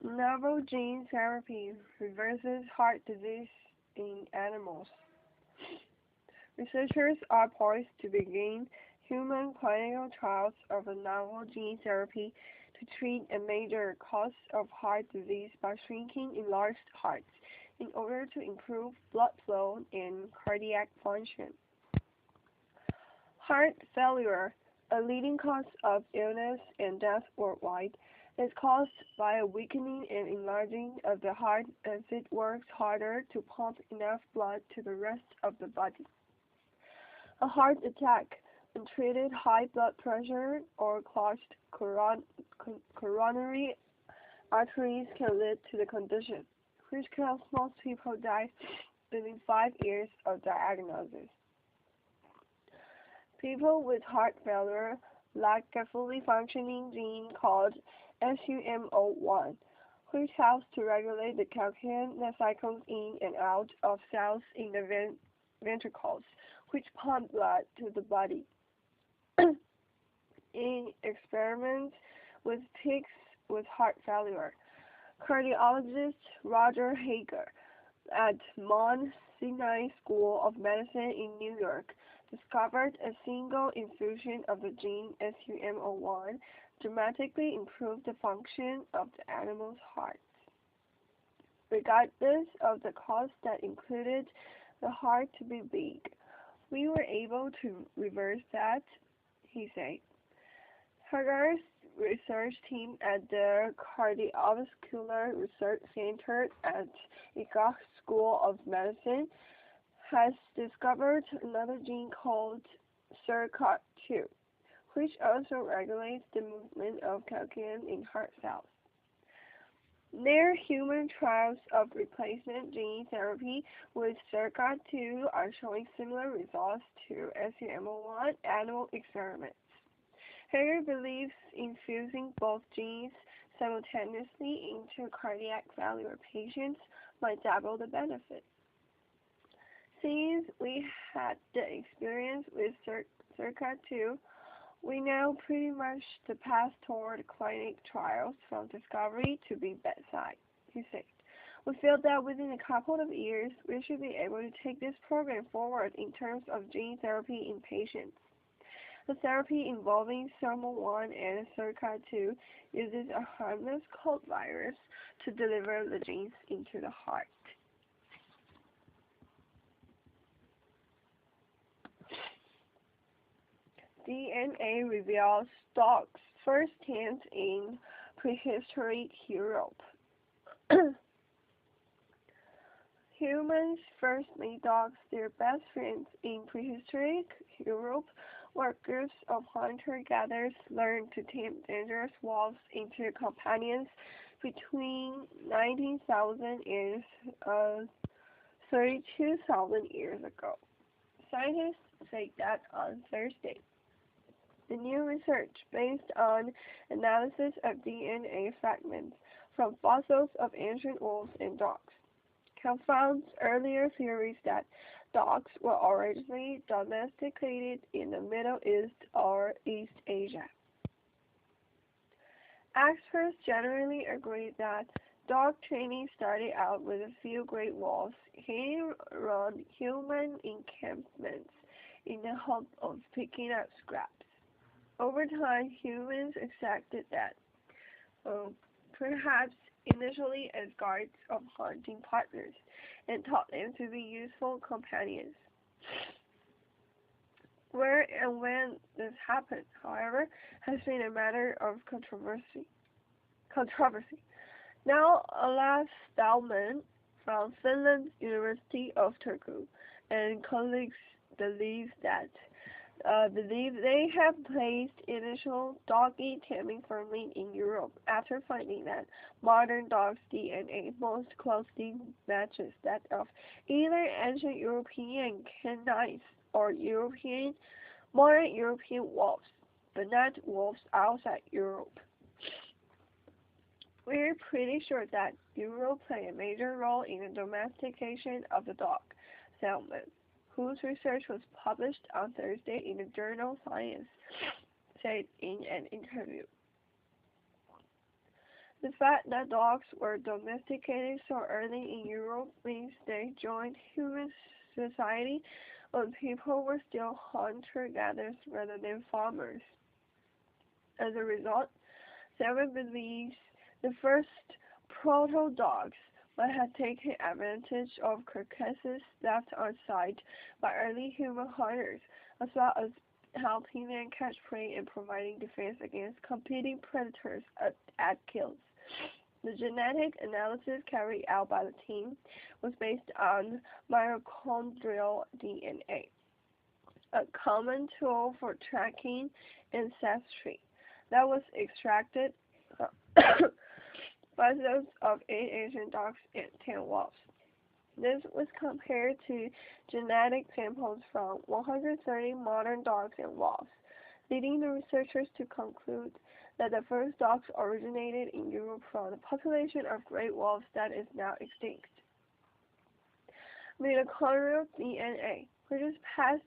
Novel gene therapy reverses heart disease in animals. Researchers are poised to begin human clinical trials of a novel gene therapy to treat a major cause of heart disease by shrinking enlarged hearts in order to improve blood flow and cardiac function. Heart failure, a leading cause of illness and death worldwide, is caused by a weakening and enlarging of the heart as it works harder to pump enough blood to the rest of the body. A heart attack, untreated high blood pressure, or clogged coronary arteries can lead to the condition, which kills most people die within 5 years of diagnosis. People with heart failure lack a fully functioning gene called SUMO1, which helps to regulate the calcium that cycles in and out of cells in the ventricles, which pump blood to the body. In experiments with pigs with heart failure, cardiologist Roger Hager at Mount Sinai School of Medicine in New York discovered a single infusion of the gene SUMO1 dramatically improved the function of the animal's hearts. Regardless of the cause that included the heart to be big, we were able to reverse that, he said. Hager's research team at the Cardiovascular Research Center at Icahn School of Medicine has discovered another gene called SERCOT2, which also regulates the movement of calcium in heart cells. Their human trials of replacement gene therapy with SERCOT2 are showing similar results to SUMO1 animal experiments. Hager believes infusing both genes simultaneously into cardiac failure patients might double the benefit. Since we had the experience with SERCOT2, we know pretty much the path toward clinic trials from discovery to be bedside, he said. We feel that within a couple of years, we should be able to take this program forward in terms of gene therapy in patients. The therapy involving SOMO1 and SERCOT2 uses a harmless cold virus to deliver the genes into the heart. DNA reveals dogs' first hands in prehistoric Europe. Humans first made dogs their best friends in prehistoric Europe, where groups of hunter-gatherers learned to tame dangerous wolves into companions between 19,000 and 32,000 years ago. Scientists say that on Thursday. The new research, based on analysis of DNA fragments from fossils of ancient wolves and dogs, confounds earlier theories that dogs were originally domesticated in the Middle East or East Asia. Experts generally agree that dog training started out with a few great wolves hanging around human encampments in the hope of picking up scraps. Over time, humans accepted that, perhaps initially as guards of hunting partners, and taught them to be useful companions. Where and when this happened, however, has been a matter of controversy. Now, Alas Stallman from Finland's University of Turku and colleagues believe they have placed initial doggy taming firmly in Europe after finding that modern dogs' DNA most closely matches that of either ancient European canines or modern European wolves, but not wolves outside Europe. We're pretty sure that Europe played a major role in the domestication of the dog, Stallman, whose research was published on Thursday in the journal Science, said in an interview. The fact that dogs were domesticated so early in Europe means they joined human society when people were still hunter-gatherers rather than farmers. As a result, Sarah believes the first proto-dogs might have taken advantage of carcasses left on site by early human hunters, as well as helping them catch prey and providing defense against competing predators at kills. The genetic analysis carried out by the team was based on mitochondrial DNA, a common tool for tracking ancestry that was extracted by those of 8 Asian dogs and 10 wolves. This was compared to genetic samples from 130 modern dogs and wolves, leading the researchers to conclude that the first dogs originated in Europe from the population of great wolves that is now extinct. Mitochondrial DNA, which is passed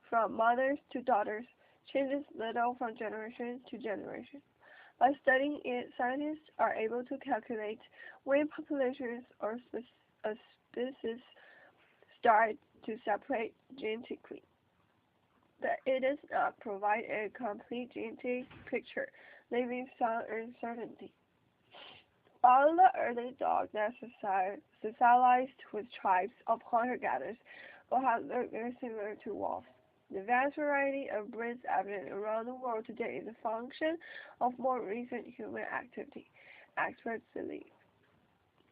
from mothers to daughters, changes little from generation to generation. By studying it, scientists are able to calculate when populations or species start to separate genetically. But it does not provide a complete genetic picture, leaving some uncertainty. All the early dogs that socialized with tribes of hunter-gatherers will have looked very similar to wolves. The vast variety of breeds evident around the world today is a function of more recent human activity, experts believe.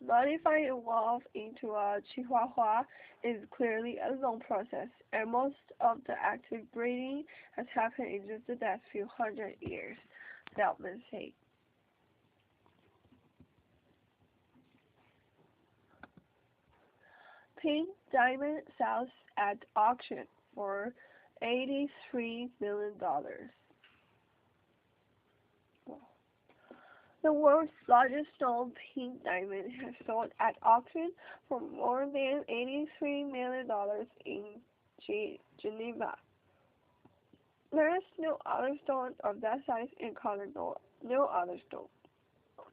Modifying a wolf into a Chihuahua is clearly a long process, and most of the active breeding has happened in just the last few hundred years, Feldman said. Pink diamond sells at auction for $83 million. The world's largest stone pink diamond has sold at auction for more than $83 million in Geneva. There is no other stone of that size and color, no other stone,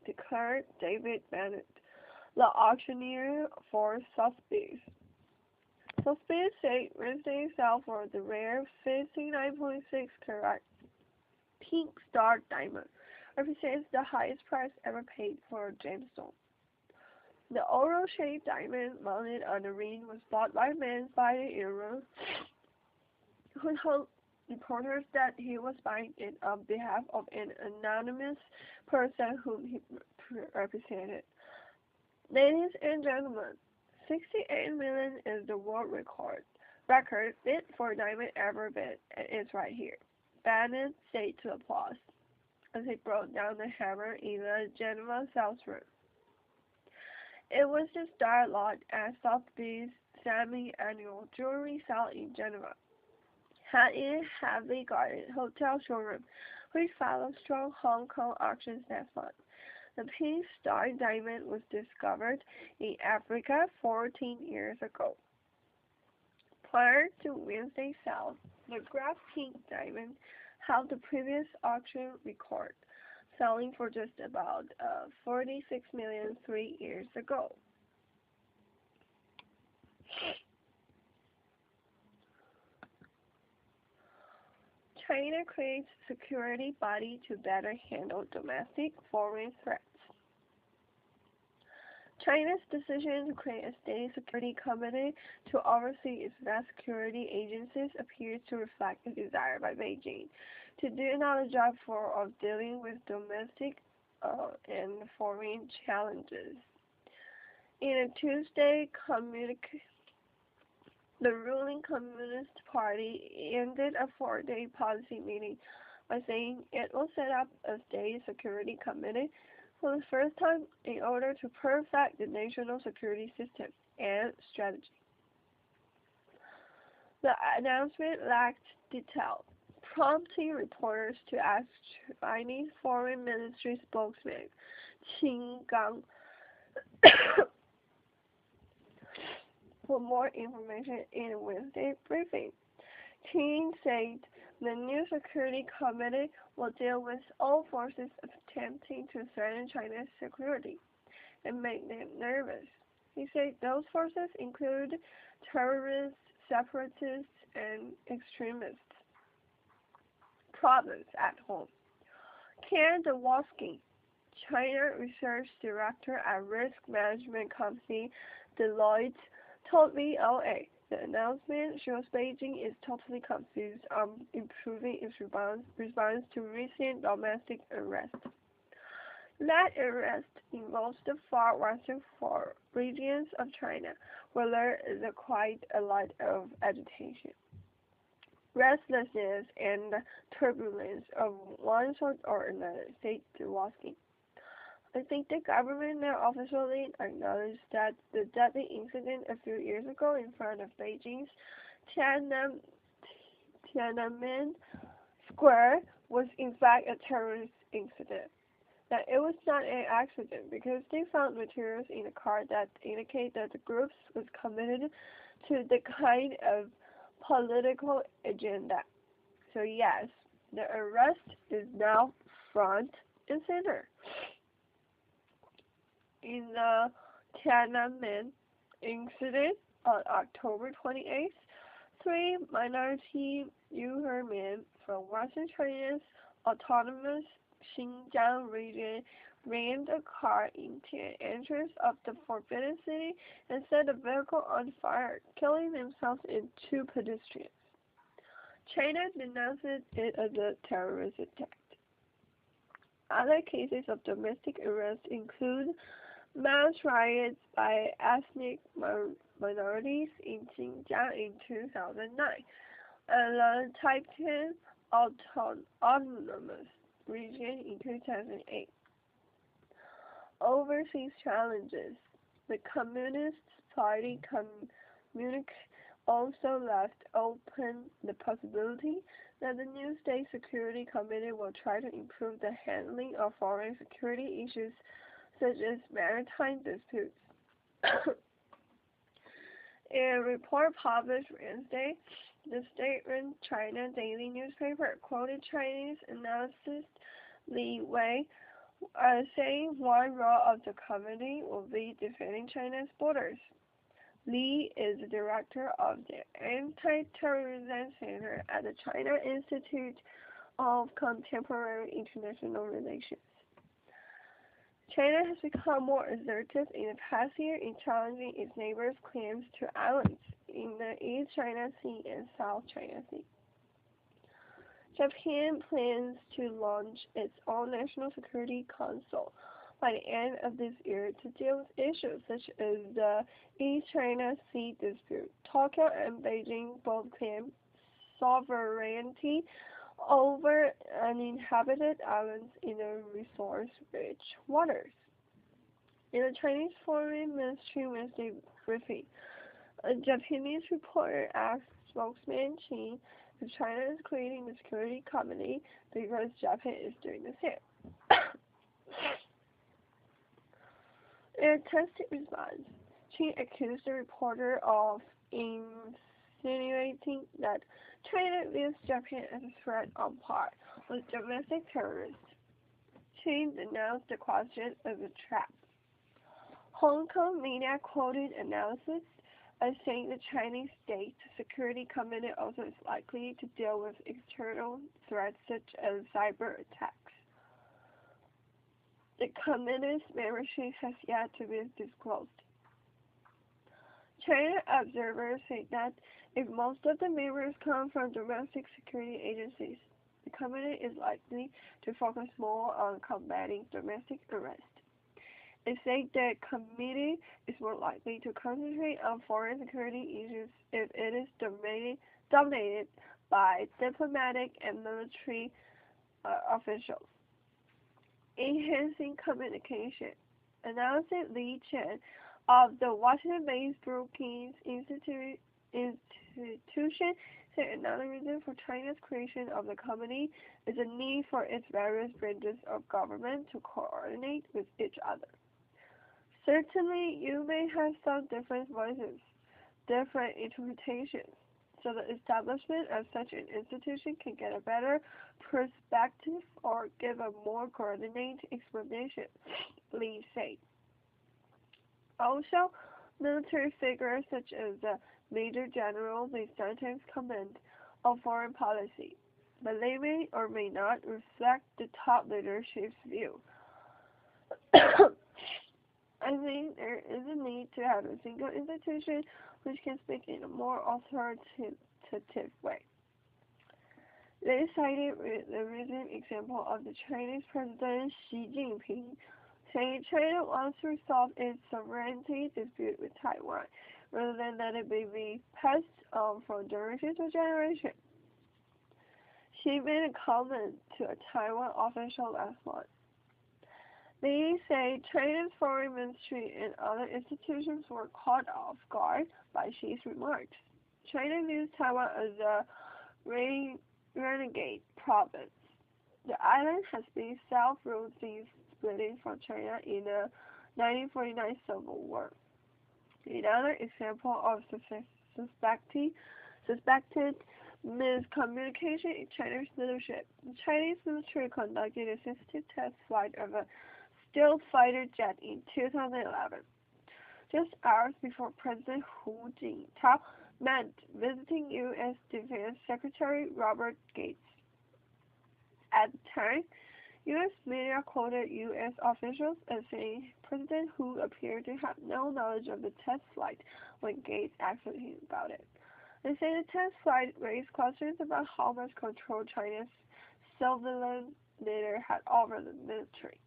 declared David Bennett, the auctioneer for Sotheby's. Sotheby's said Wednesday sale for the rare 59.6 carat pink star diamond represents the highest price ever paid for a gemstone. The oval-shaped diamond mounted on the ring was bought by a man by the era who told reporters that he was buying it on behalf of an anonymous person whom he represented. Ladies and gentlemen, 68 million is the world record bid for a diamond ever bid, and it's right here, Bannon said to applause as he broke down the hammer in the Geneva sales room. It was the star lot at Sotheby's semi-annual jewelry sale in Geneva, had in a heavily guarded hotel showroom, which followed strong Hong Kong auctions next month. The pink star diamond was discovered in Africa 14 years ago. Prior to Wednesday's sale, the Graf pink diamond held the previous auction record, selling for just about $46 million 3 years ago. China creates security body to better handle domestic foreign threats. China's decision to create a state security committee to oversee its vast security agencies appears to reflect a desire by Beijing to do another job of dealing with domestic and foreign challenges. In a Tuesday communique, the ruling Communist Party ended a 4-day policy meeting by saying it will set up a state security committee for the first time in order to perfect the national security system and strategy. The announcement lacked detail, prompting reporters to ask Chinese Foreign Ministry spokesman Qin Gang for more information in a Wednesday briefing. Qin said The new Security Committee will deal with all forces attempting to threaten China's security and make them nervous. He said those forces include terrorists, separatists, and extremists. Problems at home. Ken Dewalski, China Research Director at risk management company Deloitte, told VOA the announcement shows Beijing is totally confused on improving its response to recent domestic arrests. That arrest involves the far western regions of China, where there is quite a lot of agitation, restlessness, and turbulence of one sort or another, said Dewalski. I think the government now officially acknowledged that the deadly incident a few years ago in front of Beijing's Tiananmen Square was in fact a terrorist incident. That it was not an accident because they found materials in the car that indicate that the group was committed to the kind of political agenda. So yes, the arrest is now front and center. In the Tiananmen incident on October 28th, three minority Uyghur men from Western China's autonomous Xinjiang region rammed a car into an entrance of the Forbidden City and set the vehicle on fire, killing themselves and two pedestrians. China denounced it as a terrorist attack. Other cases of domestic arrest include mass riots by ethnic minorities in Xinjiang in 2009 and the Tibetan Autonomous Region in 2008. Overseas challenges. The Communist Party Munich also left open the possibility that the new State Security Committee will try to improve the handling of foreign security issues such as maritime disputes. In a report published Wednesday, the state-run China daily newspaper quoted Chinese analyst Li Wei saying one role of the committee will be defending China's borders. Li is the director of the Anti-Terrorism Center at the China Institute of Contemporary International Relations. China has become more assertive in the past year in challenging its neighbors' claims to islands in the East China Sea and South China Sea. Japan plans to launch its own National Security Council by the end of this year to deal with issues such as the East China Sea dispute. Tokyo and Beijing both claim sovereignty over uninhabited islands in the resource-rich waters. In a Chinese Foreign Ministry Wednesday briefing, a Japanese reporter asked spokesman Qin if China is creating the Security Committee because Japan is doing the same. In a tested response, Qin accused the reporter of insinuating that China views Japan as a threat on par with domestic terrorists. Qin denounced the question as a trap. Hong Kong media quoted analysis as saying the Chinese State Security Committee also is likely to deal with external threats such as cyber attacks. The committee's membership has yet to be disclosed. China observers say that if most of the members come from domestic security agencies, the committee is likely to focus more on combating domestic arrest. It said the committee is more likely to concentrate on foreign security issues if it is dominated by diplomatic and military officials. Enhancing communication. Announcing Li Chen of the Washington-based Brookings Institution said another reason for China's creation of the committee is a need for its various branches of government to coordinate with each other. Certainly, you may have some different voices, different interpretations. so the establishment of such an institution can get a better perspective or give a more coordinated explanation, Lee said. Also, military figures such as the Major General may sometimes comment on foreign policy, but they may or may not reflect the top leadership's view. I think there is a need to have a single institution which can speak in a more authoritative way. They cited the recent example of the Chinese President Xi Jinping saying China wants to resolve its sovereignty dispute with Taiwan rather than let it be passed on from generation to generation. Xi made a comment to a Taiwan official last month. They say China's foreign ministry and other institutions were caught off guard by Xi's remarks. China views Taiwan as a renegade province. The island has been self-ruled since splitting from China in the 1949 Civil War. Another example of suspected miscommunication in China's leadership. The Chinese military conducted a sensitive test flight of a stealth fighter jet in 2011, just hours before President Hu Jintao met visiting U.S. Defense Secretary Robert Gates. At the time, U.S. media quoted U.S. officials as saying President Hu appeared to have no knowledge of the test flight when Gates asked him about it. They say the test flight raised questions about how much control China's surveillance leader had over the military.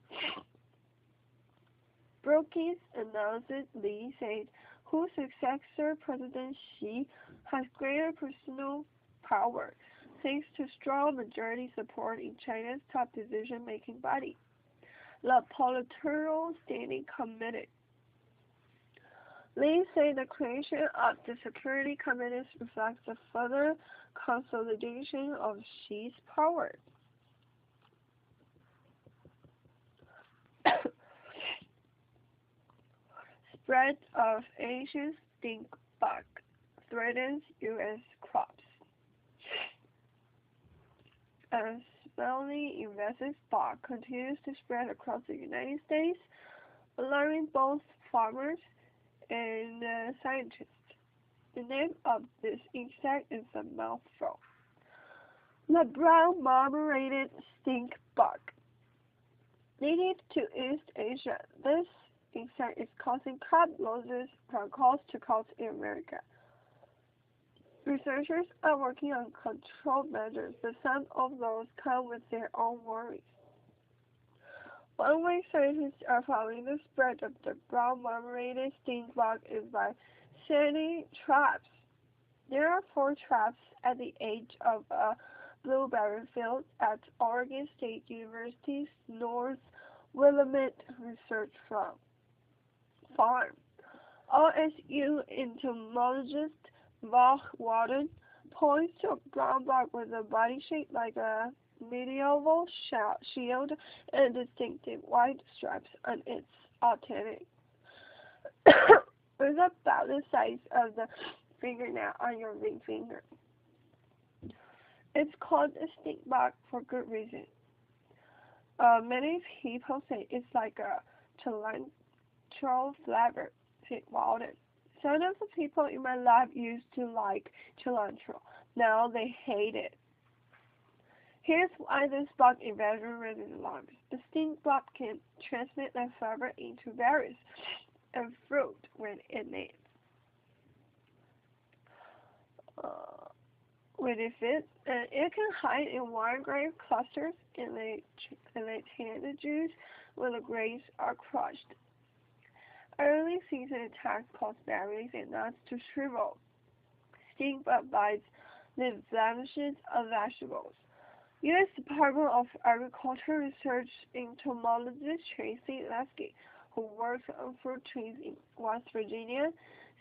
Brookings analyst Lee said Hu's successor, President Xi, has greater personal power thanks to strong majority support in China's top decision-making body, the Politburo Standing Committee. Lee said the creation of the Security Committee reflects a further consolidation of Xi's power. Spread of Asian stink bug threatens U.S. crops. A smelly invasive bug continues to spread across the United States, alarming both farmers and scientists. The name of this insect is a mouthful. The brown marmorated stink bug. Native to East Asia, this insect is causing crop losses from coast to coast in America. Researchers are working on control measures, but some of those come with their own worries. One way scientists are following the spread of the brown marmorated stink bug is by setting traps. There are 4 traps at the edge of a blueberry field at Oregon State University's North Willamette Research Farm. OSU entomologist Vaughn Walden points to a brown bug with a body shaped like a medieval shield and distinctive white stripes on its antennae. It's about the size of the fingernail on your ring finger. It's called a stink bug for good reason. Many people say it's like a cilantro flavor, said Walden. Some of the people in my lab used to like cilantro. Now they hate it. Here's why this bug invasion raises alarms. The stink bug can transmit the fever into berries and fruit when it mates. When it fits, and it can hide in wine grape clusters and they tan the juice when the grapes are crushed. Early season attacks cause berries and nuts to shrivel. Stink bug bites leave blemishes of vegetables. U.S. Department of Agriculture research entomologist Tracy Lasky, who works on fruit trees in West Virginia,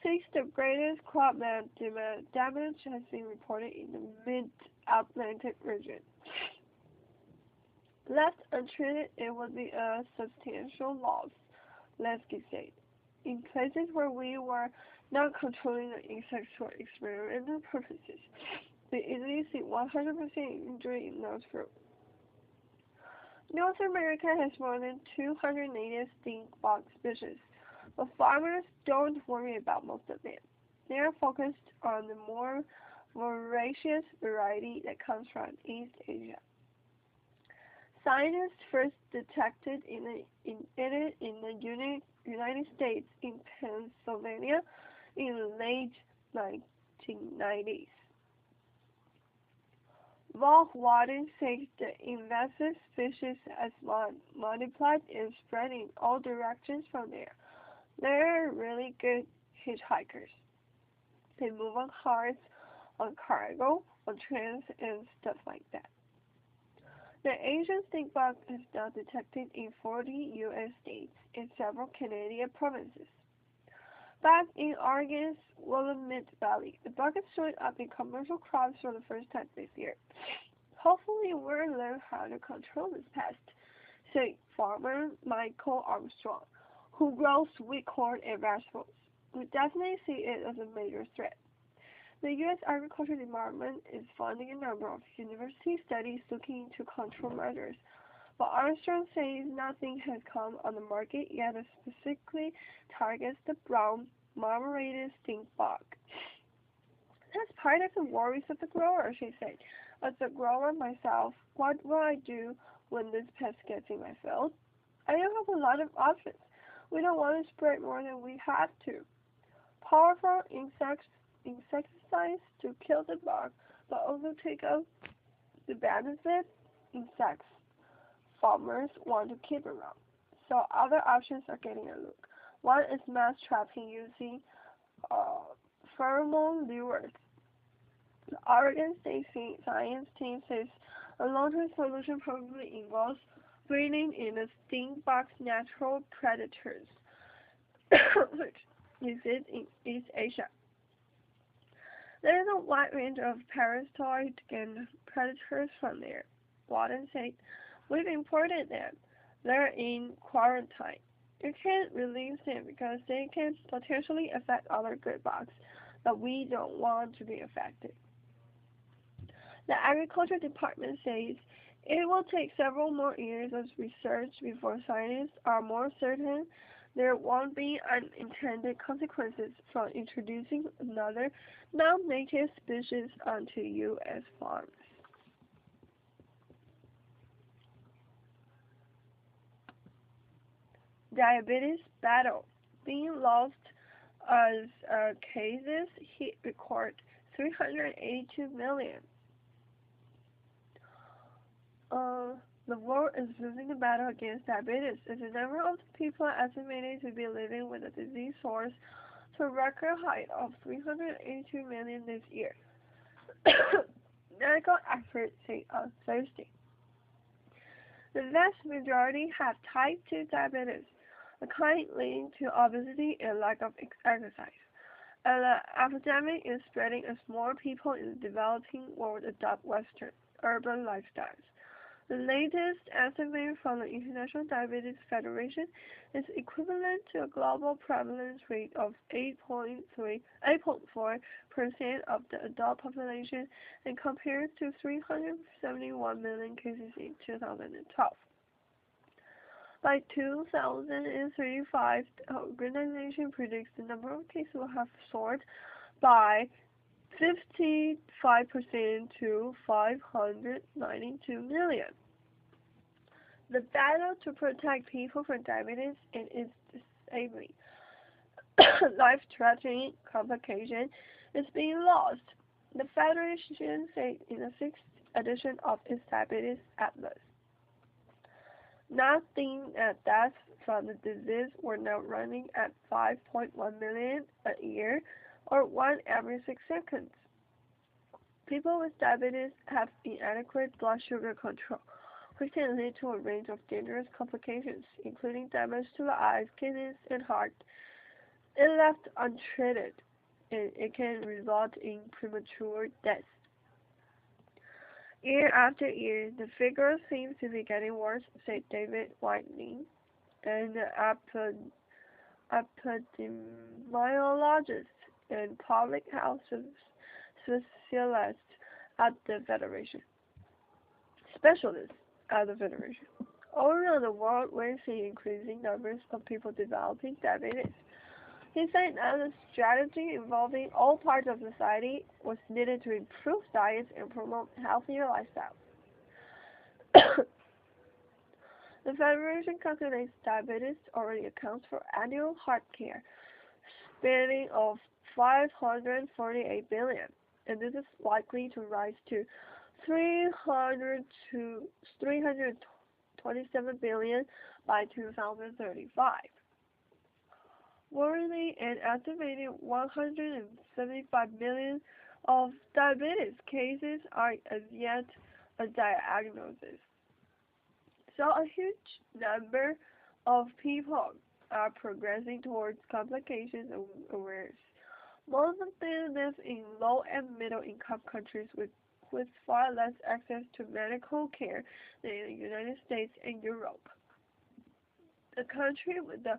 says the greatest crop damage has been reported in the mid-Atlantic region. Left untreated, it would be a substantial loss, Lasky said. In places where we were not controlling the insects for experimental purposes. They easily see 100% injury in nose fruit. North America has more than 200 native stink bug species, but farmers don't worry about most of them. They are focused on the more voracious variety that comes from East Asia. Scientists first detected it in the United States in Pennsylvania in the late 1990s. While Warden says the invasive species has multiplied and spread in all directions from there. They're really good hitchhikers. They move on cars, on cargo, on trains, and stuff like that. The Asian stink bug is now detected in 40 U.S. states and several Canadian provinces. Back in Oregon's Willamette Valley, the bug is showing up in commercial crops for the first time this year. Hopefully we'll learn how to control this pest, said farmer Michael Armstrong, who grows sweet corn and vegetables. We definitely see it as a major threat. The U.S. Agriculture Department is funding a number of university studies looking into control measures, but Armstrong says nothing has come on the market yet that specifically targets the brown marmorated stink bug. That's part of the worries of the grower, she said. As a grower myself, what will I do when this pest gets in my field? I don't have a lot of options. We don't want to spray more than we have to. Powerful insecticides to kill the bug, but also take out the benefit insects farmers want to keep around. So other options are getting a look. One is mass trapping using pheromone lures. The Oregon State Science team says a long-term solution probably involves bringing in the stink bug's natural predators, which exist in East Asia. There is a wide range of parasitoid and predators from there. Warden said, we've imported them. They're in quarantine. You can't release them because they can potentially affect other good bugs that we don't want to be affected. The Agriculture Department says it will take several more years of research before scientists are more certain there won't be unintended consequences from introducing another non-native species onto U.S. farms. Diabetes battle. Being lost as cases hit record 382 million. The world is losing the battle against diabetes, as the number of people estimated to be living with the disease soars to a record height of 382 million this year. Medical experts say on Thursday. The vast majority have type 2 diabetes, a kind leading to obesity and lack of exercise. And the epidemic is spreading as more people in the developing world adopt Western urban lifestyles. The latest estimate from the International Diabetes Federation is equivalent to a global prevalence rate of 8.4% of the adult population and compares to 371 million cases in 2012. By 2035, the organization predicts the number of cases will have soared by 55% to 592 million. The battle to protect people from diabetes and its disabling, life-threatening complication is being lost, the Federation said in the 6th edition of its Diabetes Atlas. Noting that deaths from the disease were now running at 5.1 million a year, or 1 every 6 seconds. People with diabetes have inadequate blood sugar control, which can lead to a range of dangerous complications, including damage to the eyes, kidneys, and heart. If left untreated, it can result in premature death. Year after year, the figure seems to be getting worse, said David Whitening, an epidemiologist and public health specialists at the Federation. Specialists at the Federation. All around the world, we're seeing increasing numbers of people developing diabetes. He said that a strategy involving all parts of society was needed to improve diets and promote healthier lifestyles. The Federation calculates diabetes already accounts for annual heart care spending of 548 billion, and this is likely to rise to 300 to 327 billion by 2035. Worryingly, an estimated 175 million of diabetes cases are as yet a diagnosis. So a huge number of people are progressing towards complications and worse. Most of them live in low and middle income countries with far less access to medical care than in the United States and Europe. The country with the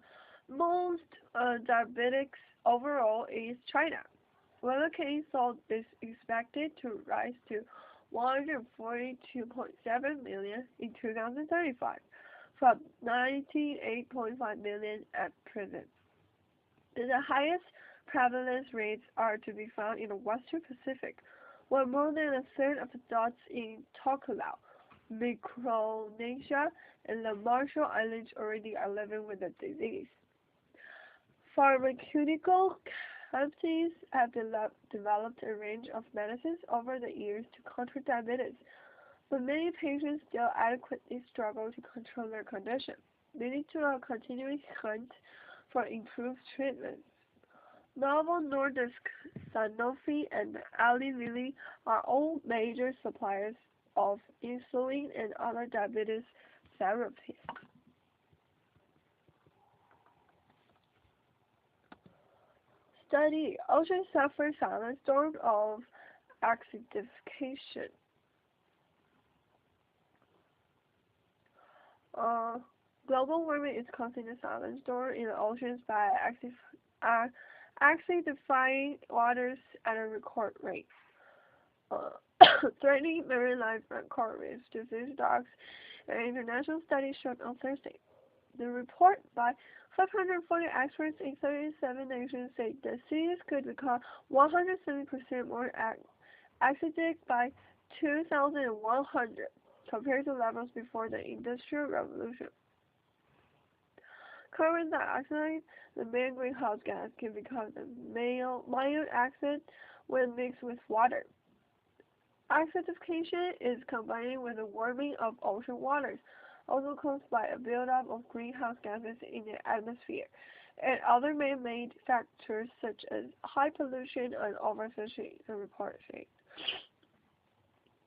most diabetics overall is China, where the case load is expected to rise to 142.7 million in 2035, from 98.5 million at present. The highest prevalence rates are to be found in the Western Pacific, where more than a third of adults in Tokelau, Micronesia, and the Marshall Islands already are living with the disease. Pharmaceutical companies have developed a range of medicines over the years to counter diabetes, but many patients still adequately struggle to control their condition, leading to a continuing hunt for improved treatments. Novo Nordisk, Sanofi, and Eli Lilly are all major suppliers of insulin and other diabetes therapies. Study: Ocean suffers silent storm of acidification. Global warming is causing a silent storm in the oceans by acidifying waters at a record rate, threatening marine life and coral reefs to fish stocks. An international study showed on Thursday. The report by 540 experts in 37 nations said that seas could become 170% more acidic by 2100 compared to levels before the Industrial Revolution. Carbon dioxide, the main greenhouse gas, can become a mild acid when mixed with water. Acidification is combined with the warming of ocean waters, also caused by a buildup of greenhouse gases in the atmosphere, and other man-made factors such as high pollution and overfishing, the report said.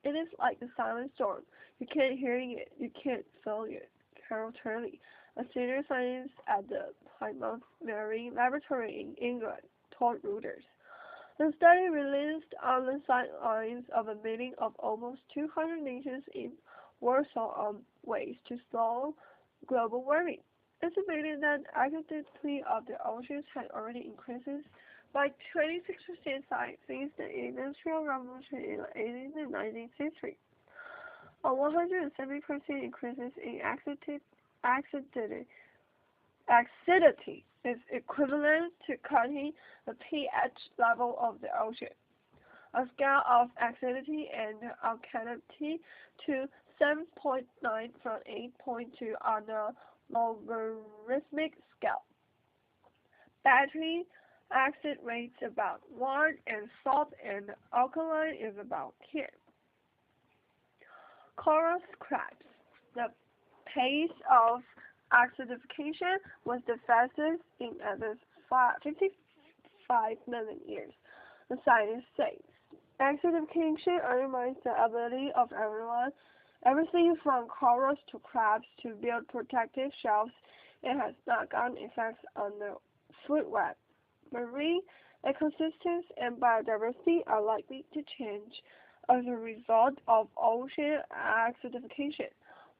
It is like a silent storm. You can't hear it, you can't feel it. Carol Turley, a senior scientist at the Plymouth Marine Laboratory in England, told Reuters. The study released on the sidelines of a meeting of almost 200 nations in Warsaw on ways to slow global warming. Estimated that acidity of the oceans had already increased by 26% since the Industrial Revolution in the 18th and 19th century. A 170% increase in acidity is equivalent to cutting the pH level of the ocean. A scale of acidity and alkalinity to 7.9 from 8.2 on a logarithmic scale. Battery acid rates about 1, and salt and alkaline is about 10. Coral crabs. The pace of acidification was the fastest in at least 55 million years, the scientist says. Acidification undermines the ability of everything from corals to crabs to build protective shells and has knock-on effects on the food web. Marine ecosystems and biodiversity are likely to change as a result of ocean acidification,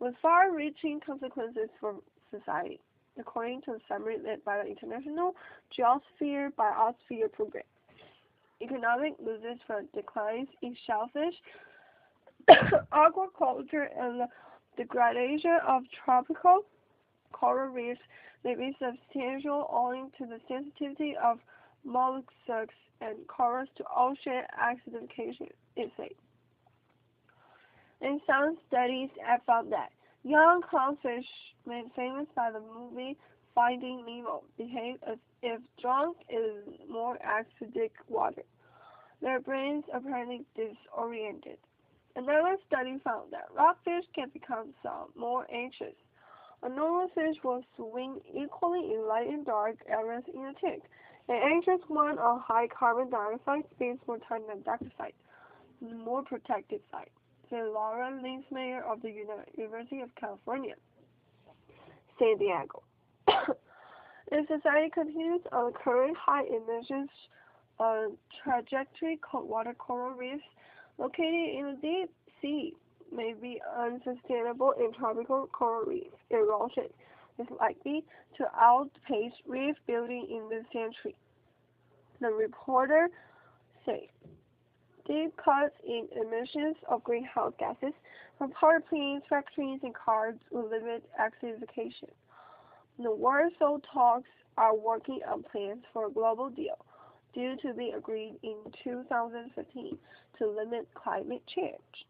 with far-reaching consequences for society, according to a summary led by the International Geosphere Biosphere Program. economic losses from declines in shellfish, aquaculture, and the degradation of tropical coral reefs may be substantial owing to the sensitivity of mollusks and corals to ocean acidification, it says. In some studies have found that young clownfish, made famous by the movie Finding Nemo, behave as if drunk in more acidic water. Their brains apparently disoriented. Another study found that rockfish can become more anxious. A normal fish will swim equally in light and dark areas in a tank. An anxious one on high carbon dioxide spends more time on the darker side, the more protected side, said Laura Linsmeyer of the University of California, San Diego. If society continues on the current high emissions trajectory, cold-water coral reefs located in the deep sea may be unsustainable, and tropical coral reef erosion is likely to outpace reef building in this century. The reporter said deep cuts in emissions of greenhouse gases from power plants, factories, and cars will limit acidification. The Warsaw talks are working on plans for a global deal due to be agreed in 2015 to limit climate change.